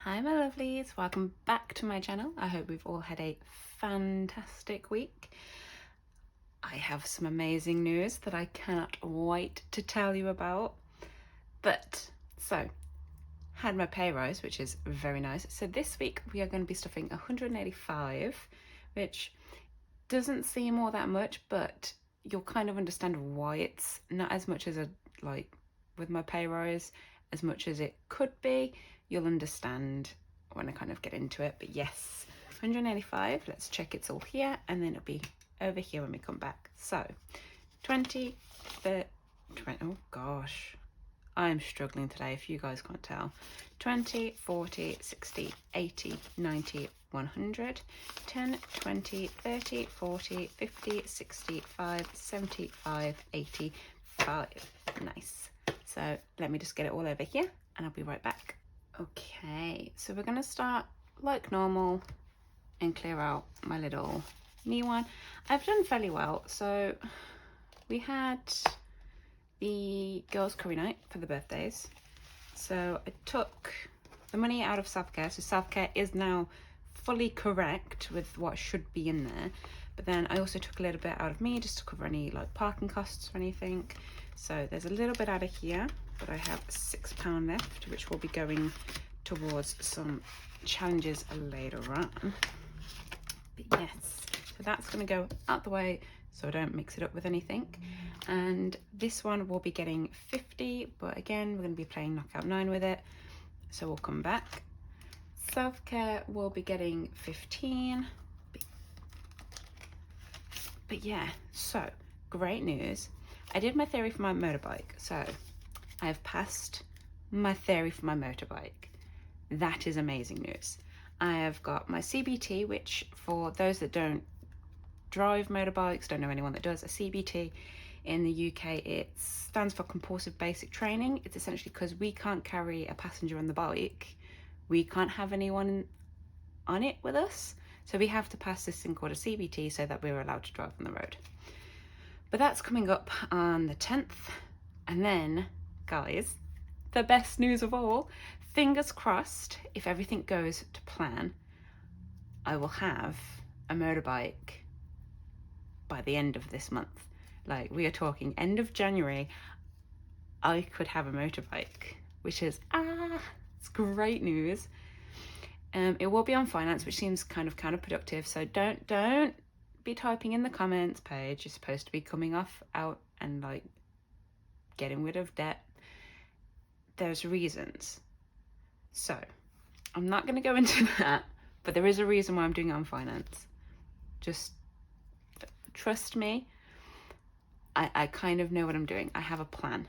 Hi my lovelies, welcome back to my channel. I hope we've all had a fantastic week. I have some amazing news that I cannot wait to tell you about. Had my pay rise, which is very nice. So this week we are going to be stuffing 185, which doesn't seem all that much, but you'll kind of understand why it's not as much as with my pay rise, as much as it could be. You'll understand when I kind of get into it. But yes, 185. Let's check it's all here, and then it'll be over here when we come back. So 20, 30, 20, oh gosh, I'm struggling today if you guys can't tell. 20, 40, 60, 80, 90, 100, 10, 20, 30, 40, 50, 65, 75, 85. Nice. So let me just get it all over here and I'll be right back. Okay, so we're going to start like normal and clear out my little knee one. I've done fairly well. So we had the girls' curry night for the birthdays. So I took the money out of self-care. So self-care is now fully correct with what should be in there. But then I also took a little bit out of me just to cover any like parking costs or anything. So there's a little bit out of here, but I have £6 left, which will be going towards some challenges later on. But yes, so that's going to go out the way so I don't mix it up with anything. And this one will be getting 50, but again, we're going to be playing knockout 9 with it. So we'll come back. Self-care will be getting 15. But yeah, so great news. I did my theory for my motorbike. So I've passed my theory for my motorbike. That is amazing news. I have got my CBT, which for those that don't drive motorbikes, don't know anyone that does, a CBT in the UK, it stands for compulsive basic training. It's essentially because we can't carry a passenger on the bike, we can't have anyone on it with us, so we have to pass this thing called a CBT so that we're allowed to drive on the road. But that's coming up on the 10th, and then guys, the best news of all, fingers crossed, if everything goes to plan, I will have a motorbike by the end of this month. Like, we are talking end of January, I could have a motorbike, which is, it's great news. It will be on finance, which seems kind of counterproductive, so don't be typing in the comments page. You're supposed to be coming out and like getting rid of debt. There's reasons. So I'm not going to go into that, but there is a reason why I'm doing it on finance. Just trust me. I kind of know what I'm doing. I have a plan.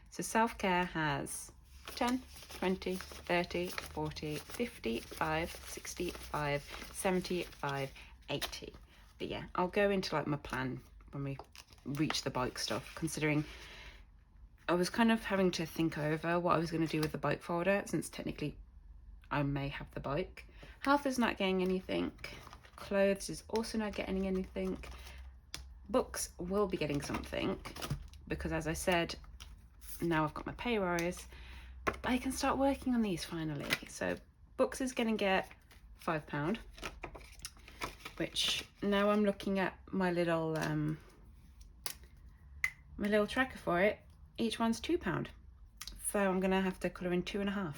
So self-care has 10, 20, 30, 40, 55, 65, 75, 80. But yeah, I'll go into like my plan when we reach the bike stuff, considering I was kind of having to think over what I was going to do with the bike folder, since technically I may have the bike. Health is not getting anything. Clothes is also not getting anything. Books will be getting something, because as I said, now I've got my pay rise, I can start working on these finally. So books is going to get £5, which now I'm looking at my little tracker for it. Each one's £2, so I'm gonna have to colour in 2.5.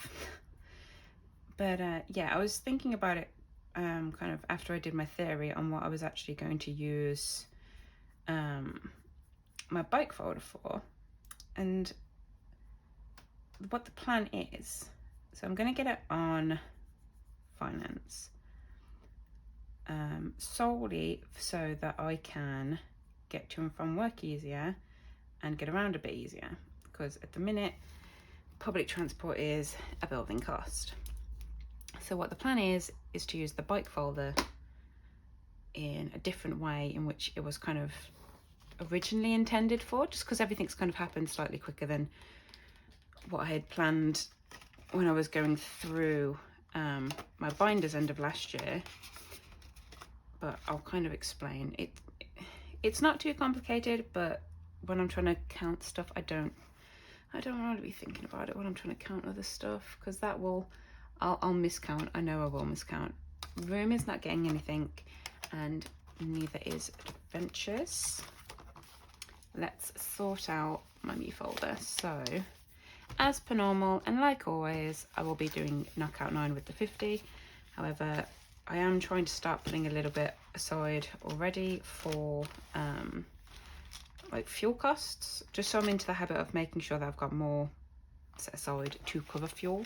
But yeah, I was thinking about it kind of after I did my theory on what I was actually going to use my bike folder for, and what the plan is. So I'm going to get it on finance, solely so that I can get to and from work easier and get around a bit easier, because at the minute public transport is a building cost. So what the plan is to use the bike folder in a different way in which it was kind of originally intended for, just because everything's kind of happened slightly quicker than what I had planned when I was going through my binders end of last year. But I'll kind of explain it. It's not too complicated, but when I'm trying to count stuff, I don't want to be thinking about it when I'm trying to count other stuff, because that will I'll miscount. I know I will miscount. Room is not getting anything, and neither is Adventures. Let's sort out my me folder. So, as per normal, and like always, I will be doing knockout 9 with the 50. However, I am trying to start putting a little bit aside already for like fuel costs, just so I'm into the habit of making sure that I've got more set aside to cover fuel,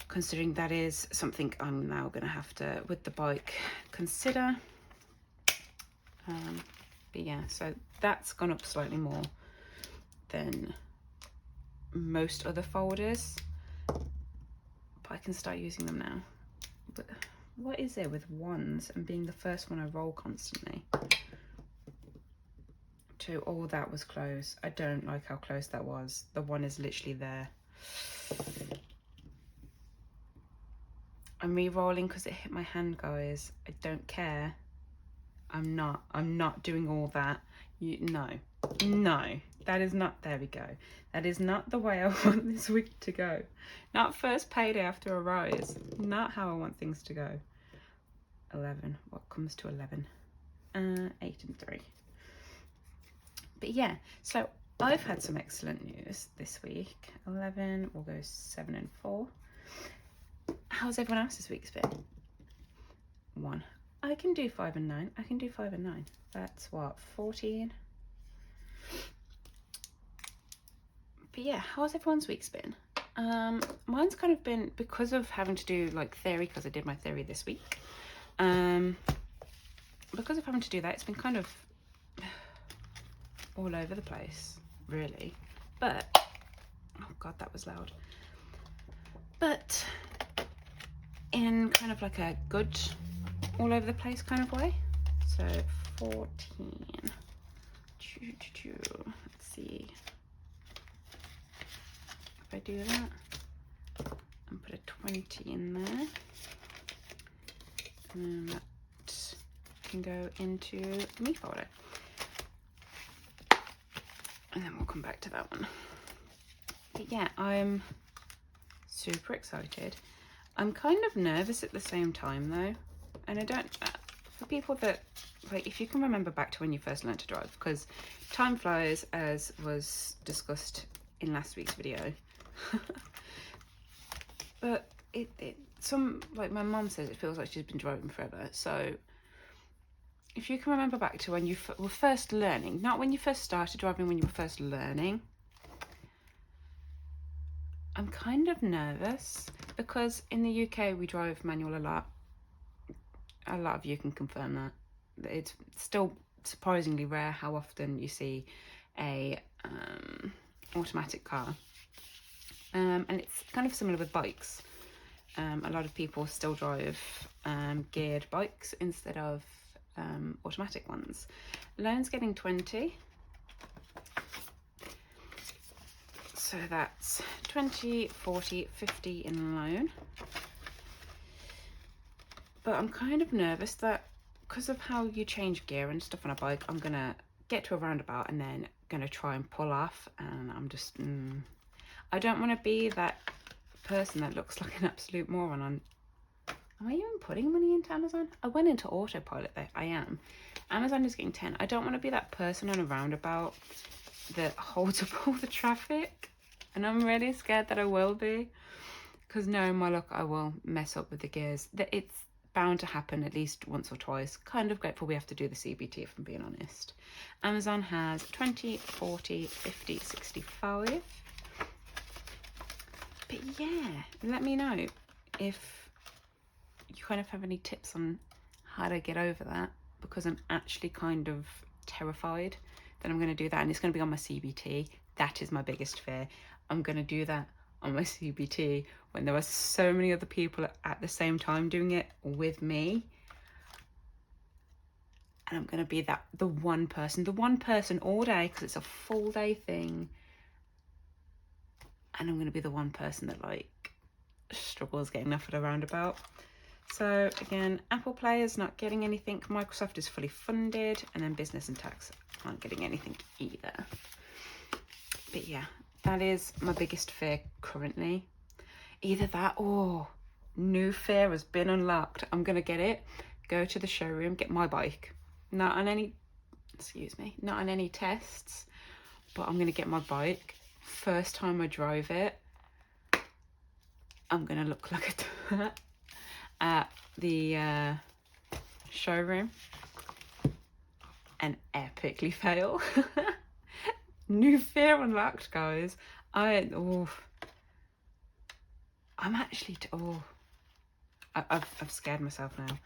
considering that is something I'm now going to have to, with the bike, consider. But yeah, so that's gone up slightly more than most other folders, but I can start using them now. But what is it with ones and being the first one I roll constantly? To, oh, that was close. I don't like how close that was. The one is literally there. I'm re-rolling because it hit my hand, guys. I don't care. I'm not doing all that. No, that is not, there we go. That is not the way I want this week to go. Not first payday after a rise. Not how I want things to go. 11, what comes to 11? 8 and 3. But yeah, so I've had some excellent news this week. 11, we'll go 7 and 4. How's everyone else's week's been? 1. I can do 5 and 9. I can do 5 and 9. That's what, 14? But yeah, how's everyone's week's been? Mine's kind of been, because of having to do like theory, because I did my theory this week. Because of having to do that, it's been kind of all over the place, really. But, oh God, that was loud. But in kind of like a good, all over the place kind of way. So 14. Let's see. If I do that and put a 20 in there, and then that can go into the me folder. And then we'll come back to that one. But yeah, I'm super excited. I'm kind of nervous at the same time though. And I don't, for people that, like, if you can remember back to when you first learned to drive, because time flies, as was discussed in last week's video. But like my mom says, it feels like she's been driving forever. So if you can remember back to when you were first learning, not when you first started driving, when you were first learning, I'm kind of nervous because in the UK we drive manual a lot. A lot of you can confirm that. It's still surprisingly rare how often you see a automatic car. And it's kind of similar with bikes. A lot of people still drive geared bikes instead of automatic ones. Loan's getting 20. So that's 20, 40, 50 in loan. But I'm kind of nervous that because of how you change gear and stuff on a bike, I'm going to get to a roundabout and then going to try and pull off. And I'm just, I don't want to be that person that looks like an absolute moron on, am I even putting money into Amazon? I went into autopilot though, I am. Amazon is getting 10. I don't want to be that person on a roundabout that holds up all the traffic. And I'm really scared that I will be. Because knowing my luck, I will mess up with the gears. It's bound to happen at least once or twice. Kind of grateful we have to do the CBT if I'm being honest. Amazon has 20, 40, 50, 65. But yeah, let me know if you kind of have any tips on how to get over that, because I'm actually kind of terrified that I'm going to do that and it's going to be on my CBT. That is my biggest fear. I'm going to do that on my CBT when there are so many other people at the same time doing it with me. And I'm going to be the one person all day, because it's a full day thing. And I'm going to be the one person that like struggles getting off at a roundabout. So again, Apple Pay is not getting anything. Microsoft is fully funded, and then business and tax aren't getting anything either. But yeah, that is my biggest fear currently. Either that or new fear has been unlocked. I'm gonna get it, go to the showroom, get my bike. Not on any, excuse me, not on any tests, but I'm gonna get my bike. First time I drive it, I'm gonna look like a at the showroom and epically fail. New fear unlocked, guys. I'm actually I've scared myself now.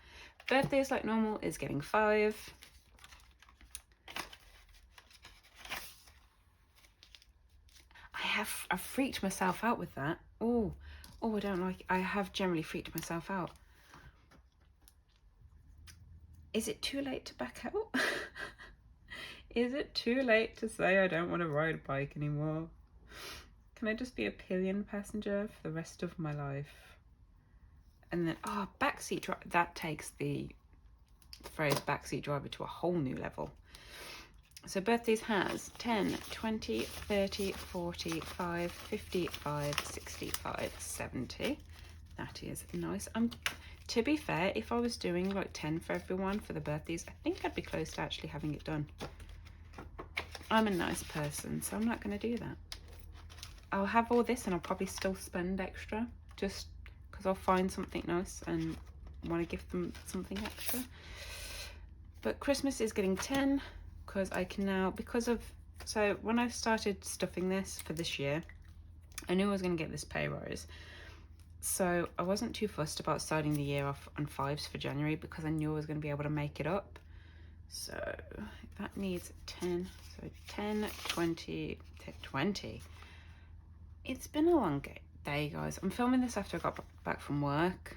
Birthdays like normal is getting 5. I've freaked myself out with that. I don't like it. I have generally freaked myself out. Is it too late to back out? Is it too late to say I don't want to ride a bike anymore? Can I just be a pillion passenger for the rest of my life? And then, backseat driver, that takes the phrase backseat driver to a whole new level. So birthdays has 10, 20, 30, 45, 55, 65, 70. That is nice. To be fair, if I was doing like 10 for everyone for the birthdays, I think I'd be close to actually having it done. I'm a nice person, so I'm not going to do that. I'll have all this and I'll probably still spend extra just because I'll find something nice and want to give them something extra. But Christmas is getting 10 because I can now, so when I started stuffing this for this year, I knew I was going to get this pay rise. So I wasn't too fussed about starting the year off on 5s for January because I knew I was going to be able to make it up. So that needs 10. So 10, 20, 20. It's been a long day, guys. I'm filming this after I got back from work.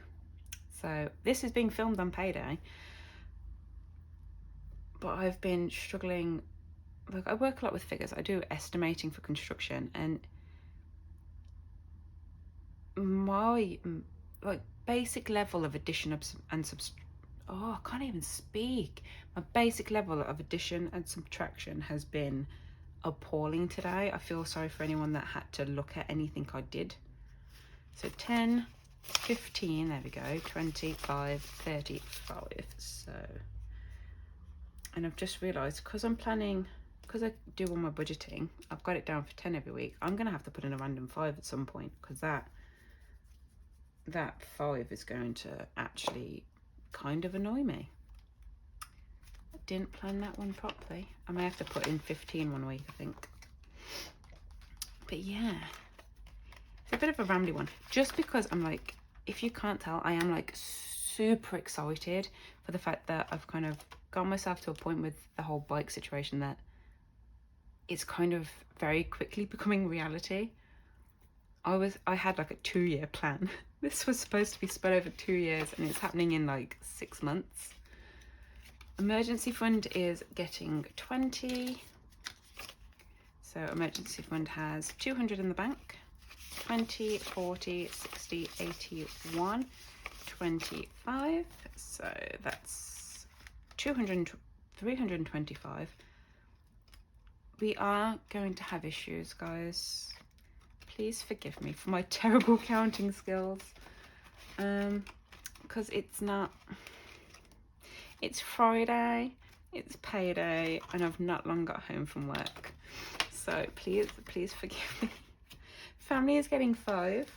So this is being filmed on payday. But I've been struggling. Like, I work a lot with figures. I do estimating for construction, and my basic level of addition and I can't even speak. My basic level of addition and subtraction has been appalling today. I feel sorry for anyone that had to look at anything I did. So 10, 15, there we go, 25, 35. So, and I've just realised because I do all my budgeting, I've got it down for 10 every week. I'm going to have to put in a random 5 at some point because that 5 is going to actually kind of annoy me. I didn't plan that one properly. I may have to put in 15 one week, I think. But yeah, it's a bit of a rambly one. Just because I'm like, if you can't tell, I am like super excited for the fact that I've kind of got myself to a point with the whole bike situation that it's kind of very quickly becoming reality. I had like a 2-year plan. This was supposed to be spread over 2 years and it's happening in like 6 months. Emergency fund is getting 20. So emergency fund has 200 in the bank. 20, 40, 60, 81, 25. So that's 325. We are going to have issues, guys. Please forgive me for my terrible counting skills. Because it's Friday, it's payday, and I've not long got home from work. So please forgive me. Family is getting 5.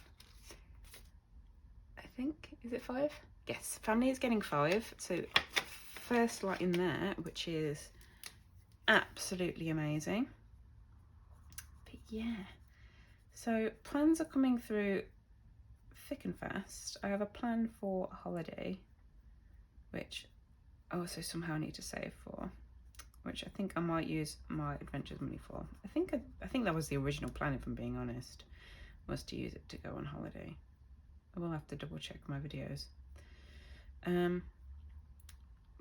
I think, is it 5? Yes, family is getting 5. So first lot in there, which is absolutely amazing. But yeah. So plans are coming through thick and fast. I have a plan for a holiday, which I also somehow need to save for, which I think I might use my adventures money for. I think that was the original plan, if I'm being honest, was to use it to go on holiday. I will have to double check my videos.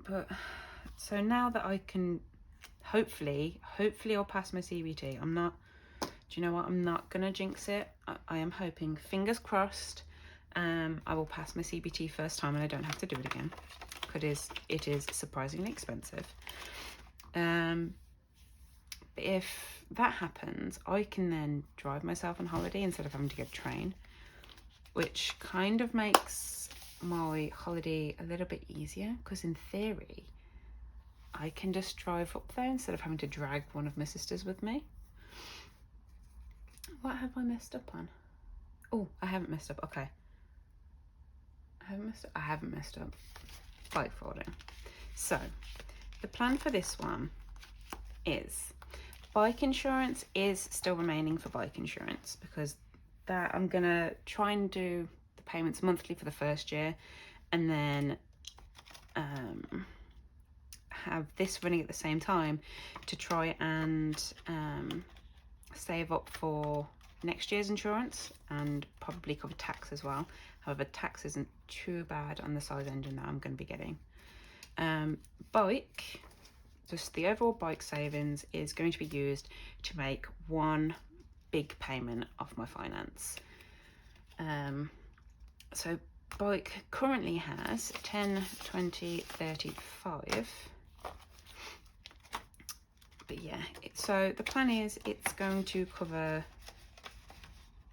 But so now that I can, hopefully I'll pass my CBT. Do you know what? I'm not gonna jinx it. I am hoping, fingers crossed, I will pass my CBT first time and I don't have to do it again. Because it is surprisingly expensive. But if that happens, I can then drive myself on holiday instead of having to get a train. which kind of makes my holiday a little bit easier, because in theory I can just drive up there instead of having to drag one of my sisters with me. What have I messed up on? Oh, I haven't messed up. Okay. I haven't messed up. Bike folding. So, the plan for this one is bike insurance is still remaining for bike insurance, because that I'm gonna try and do the payments monthly for the first year, and then have this running at the same time to try and save up for next year's insurance and probably cover tax as well. However, tax isn't too bad on the size engine that I'm going to be getting. Bike, just the overall bike savings is going to be used to make one big payment off my finance. So bike currently has 10, 20, 35. But yeah, so the plan is it's going to cover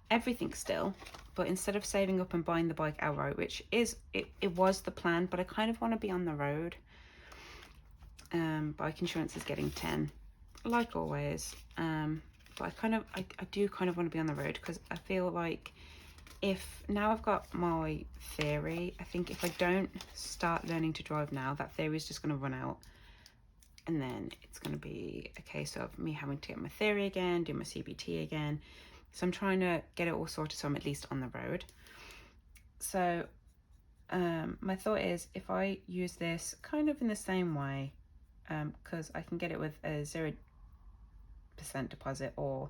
everything still, but instead of saving up and buying the bike outright, which is it was the plan, but I kind of want to be on the road. Bike insurance is getting 10, like always, but I do kind of want to be on the road, because I feel like if now I've got my theory, I think if I don't start learning to drive now, that theory is just going to run out, and then it's going to be a case of me having to get my theory again, do my CBT again. So I'm trying to get it all sorted so I'm at least on the road. So my thought is, if I use this kind of in the same way, because I can get it with a 0% deposit, or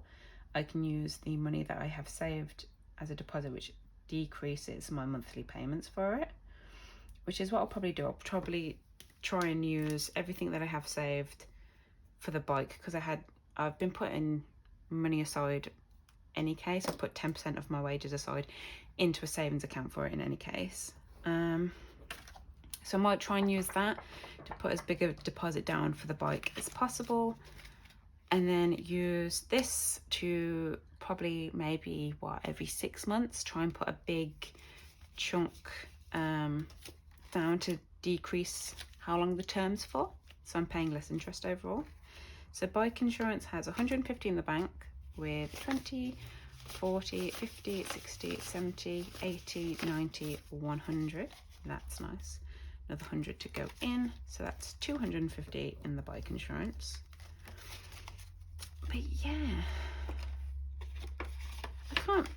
I can use the money that I have saved as a deposit, which decreases my monthly payments for it, which is what I'll probably do. I'll probably try and use everything that I have saved for the bike, because I've been putting money aside any case. I put 10% of my wages aside into a savings account for it in any case. So I might try and use that to put as big a deposit down for the bike as possible, and then use this to probably maybe every 6 months try and put a big chunk down to decrease how long the term's for, so I'm paying less interest overall. So bike insurance has 150 in the bank, with 20, 40, 50, 60, 70, 80, 90, 100. That's nice. Another 100 to go in, so that's 250 in the bike insurance. But yeah, I can't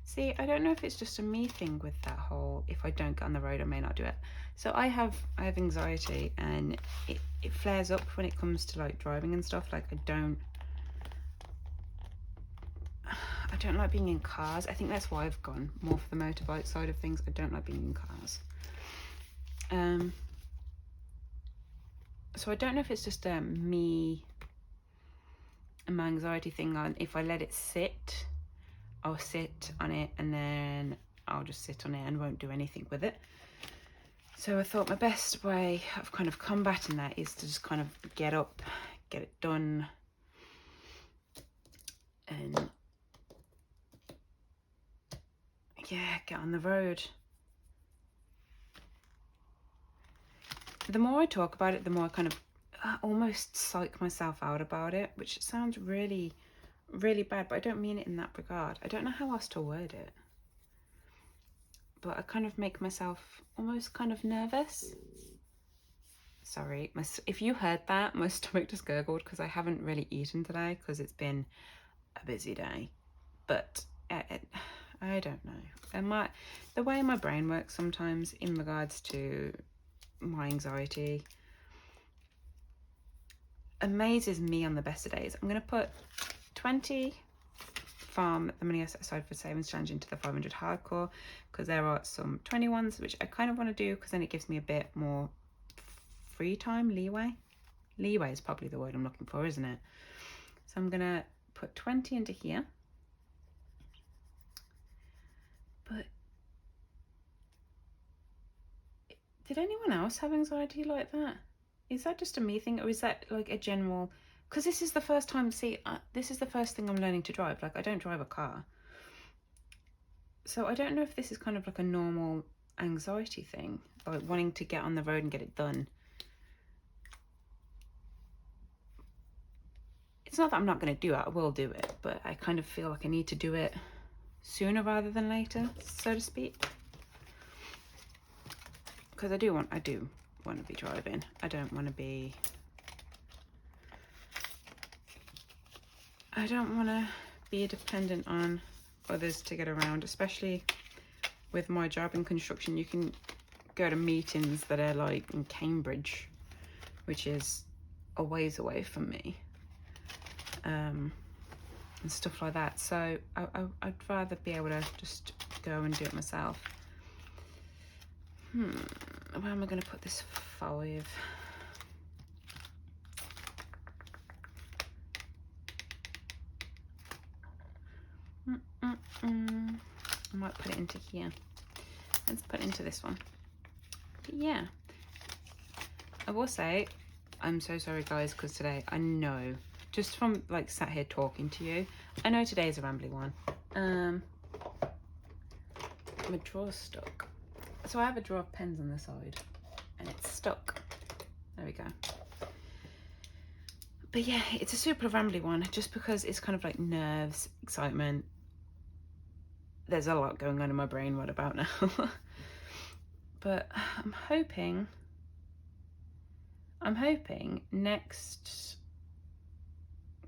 see, I don't know if it's just a me thing with that whole, if I don't get on the road I may not do it. So I have anxiety, and it flares up when it comes to like driving and stuff. Like I don't like being in cars. I think that's why I've gone more for the motorbike side of things. I don't like being in cars. So I don't know if it's just me and my anxiety thing on, if I let it sit, I'll sit on it and then I'll just sit on it and won't do anything with it. So I thought my best way of kind of combating that is to just kind of get up, get it done, and yeah, get on the road. The more I talk about it, the more I kind of almost psych myself out about it, which sounds really, really bad, but I don't mean it in that regard. I don't know how else to word it, but I kind of make myself almost kind of nervous. Sorry, if you heard that, my stomach just gurgled because I haven't really eaten today because it's been a busy day. But I don't know. And the way my brain works sometimes in regards to my anxiety amazes me on the best of days. I'm going to put 20 from the money I set aside for savings challenge into the 500 hardcore, because there are some 21s which I kind of want to do, because then it gives me a bit more free time, leeway is probably the word I'm looking for, isn't it? So I'm going to put 20 into here. But did anyone else have anxiety like that? Is that just a me thing, or is that like a general? Because this is the first time, this is the first thing I'm learning to drive. Like I don't drive a car. So I don't know if this is kind of like a normal anxiety thing, like wanting to get on the road and get it done. It's not that I'm not going to do it, I will do it, but I kind of feel like I need to do it sooner rather than later, so to speak. Because I do want to be driving. I don't want to be dependent on others to get around, especially with my job in construction. You can go to meetings that are like in Cambridge, which is a ways away from me, and stuff like that. So I'd rather be able to just go and do it myself. Where am I going to put this 5? I might put it into here. Let's put it into this one. But yeah, I will say I'm so sorry guys, because today I know, just from like sat here talking to you, I know today is a rambly one. My drawer's stuck. So I have a drawer of pens on the side and it's stuck. There we go. But yeah, it's a super rambly one just because it's kind of like nerves, excitement. There's a lot going on in my brain right about now. But I'm hoping next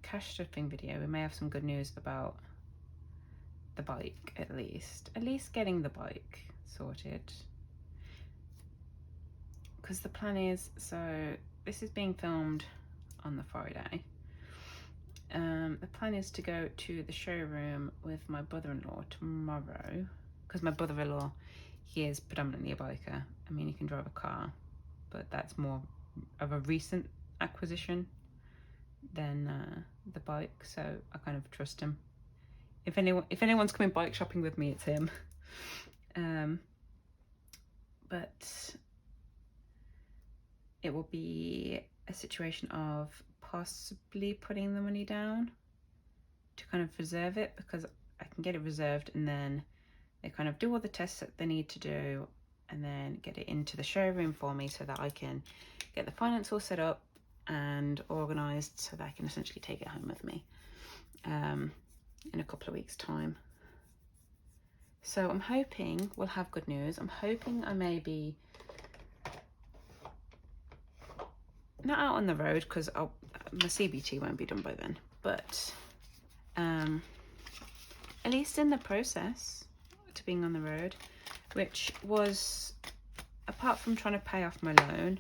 cash stuffing video we may have some good news about the bike, at least getting the bike sorted. Because the plan is, so this is being filmed on the Friday. The plan is to go to the showroom with my brother-in-law tomorrow, because my brother-in-law, he is predominantly a biker. I mean, he can drive a car, but that's more of a recent acquisition than the bike, so I kind of trust him. If anyone's coming bike shopping with me, it's him. But it will be a situation of possibly putting the money down to kind of reserve it, because I can get it reserved and then they kind of do all the tests that they need to do and then get it into the showroom for me so that I can get the finance all set up and organised so that I can essentially take it home with me in a couple of weeks' time. So I'm hoping we'll have good news. I'm hoping I may be not out on the road, because my CBT won't be done by then, but at least in the process to being on the road, which was, apart from trying to pay off my loan,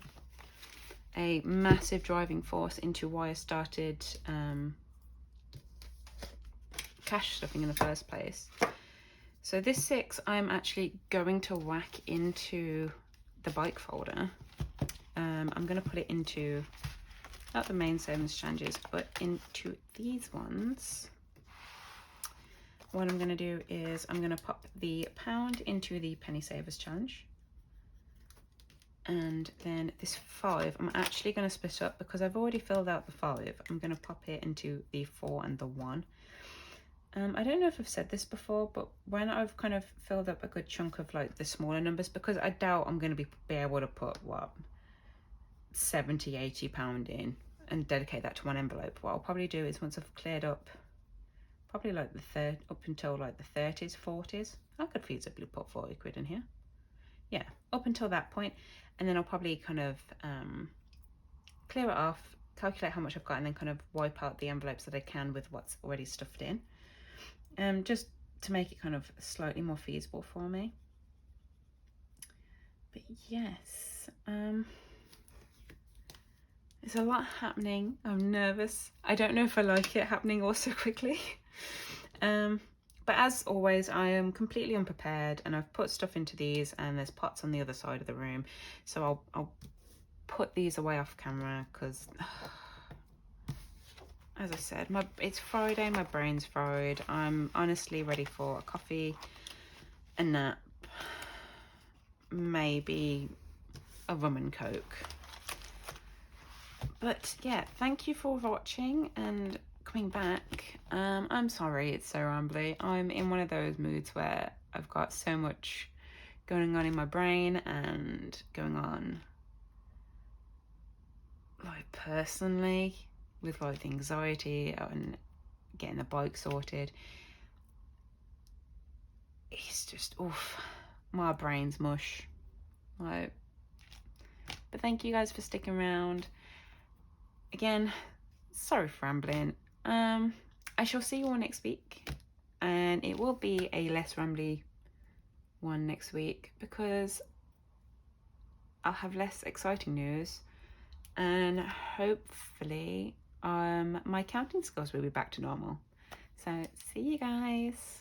a massive driving force into why I started cash stuffing in the first place. So this 6 I'm actually going to whack into the bike folder. I'm going to put it into, not the main savings challenges, but into these ones. What I'm going to do is I'm going to pop the £1 into the penny savers challenge. And then this 5, I'm actually going to split up, because I've already filled out the 5. I'm going to pop it into the 4 and the 1. I don't know if I've said this before, but when I've kind of filled up a good chunk of like the smaller numbers, because I doubt I'm going to be able to put, what, 70, 80 pound in and dedicate that to one envelope. What I'll probably do is, once I've cleared up probably like the up until like the 30s, 40s, I could feasibly put 40 quid in here. Yeah, up until that point, and then I'll probably kind of clear it off, calculate how much I've got, and then kind of wipe out the envelopes that I can with what's already stuffed in, just to make it kind of slightly more feasible for me. But yes, there's a lot happening. I'm nervous. I don't know if I like it happening all so quickly. But as always, I am completely unprepared, and I've put stuff into these, and there's pots on the other side of the room. So I'll put these away off camera, because as I said, it's Friday, my brain's fried. I'm honestly ready for a coffee, a nap, maybe a rum and coke. But yeah, thank you for watching, and coming back. I'm sorry it's so rambly. I'm in one of those moods where I've got so much going on in my brain and going on like personally with like the anxiety and getting the bike sorted. It's just, oof, my brain's mush. Like, but thank you guys for sticking around. Again, sorry for rambling. I shall see you all next week, and it will be a less rambly one next week because I'll have less exciting news, and hopefully my counting skills will be back to normal. So see you guys.